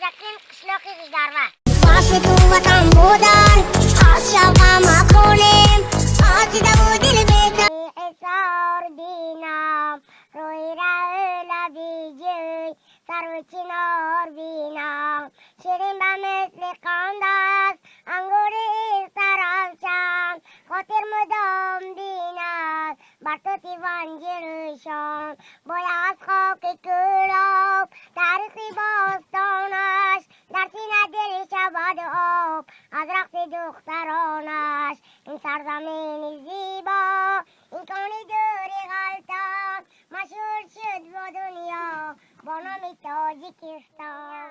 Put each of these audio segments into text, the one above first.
Şeklin qishloqi g'ijdarva. Boshi vatan bo'dan, oshog'am aqolim, ochida bu dil betam. Esar binam, ro'yra labijay, sarvchinor binam. Shirin ba misli qandas, anguri saravchan, xotir mudom binas, bartoti vanjirishon, boyaz xoki kulab, tarihi bostonash, در سینه دل شباد آب از رقص دخترانش این سرزمین زیبا این کانی دوری غلطان مشهور شد با دنیا با نام تاجیکستان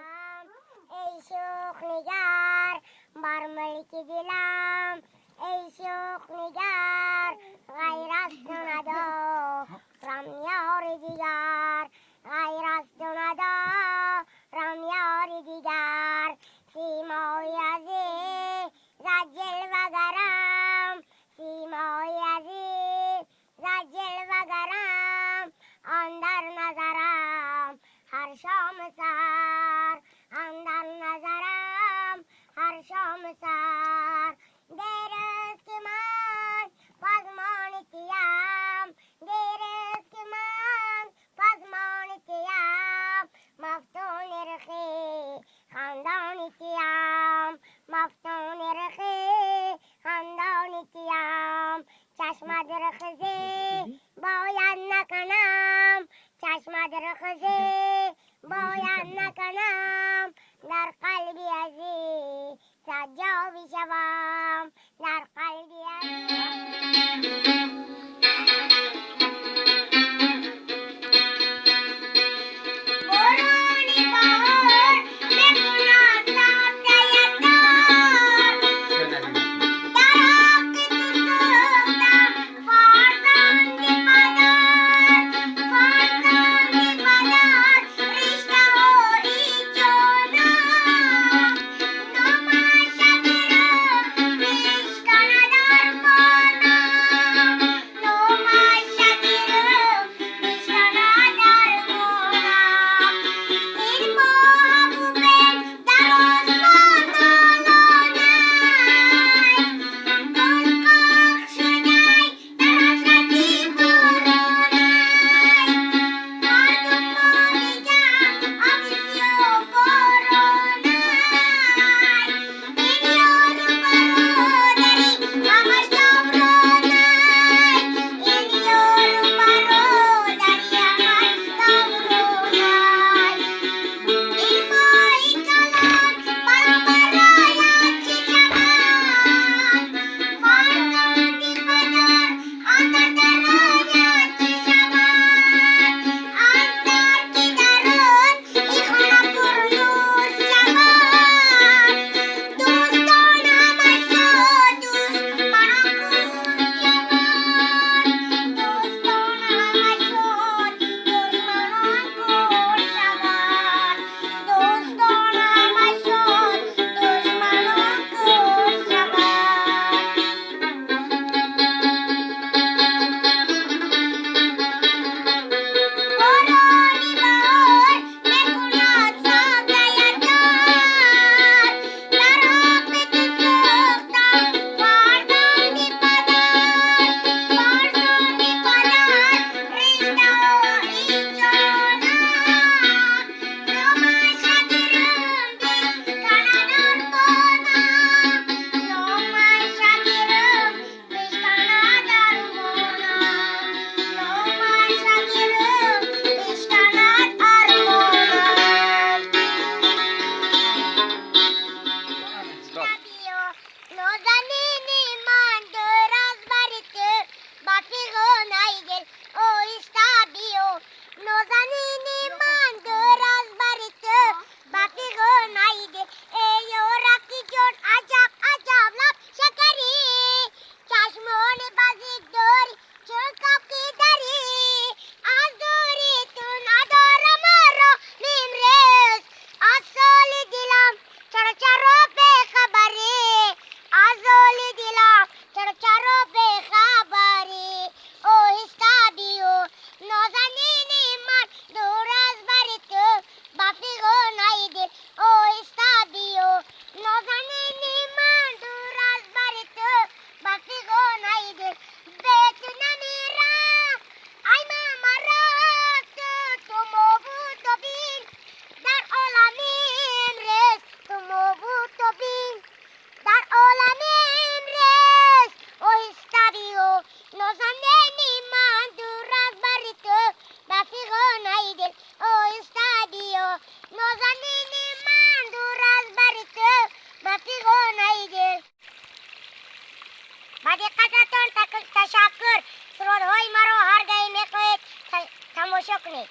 ای شوخ نگر بر ملک دلم ای شوخ نگر غیر از تو ندارم یار دیگر غیر از تو ندارم یار دیگر سیمای عزیز زجل و گرم سیمای عزیز زجل و گرم آن در نظرم هر شام سر آن در نظرم هر شام سر دیرست که من پزمانتیم دیرست که من پزمانتیم مفتون رخی خاندانتیم مفتون رخی خاندانتیم چشم درخزی باید نکنم چشم درخزی باید نکنم در قلبی عزیز سجابی شوم در قلبی عزیز તશાકર સ્રોત હોય મારો હાર ગઈ મેં કોઈ થમો શોક નહીં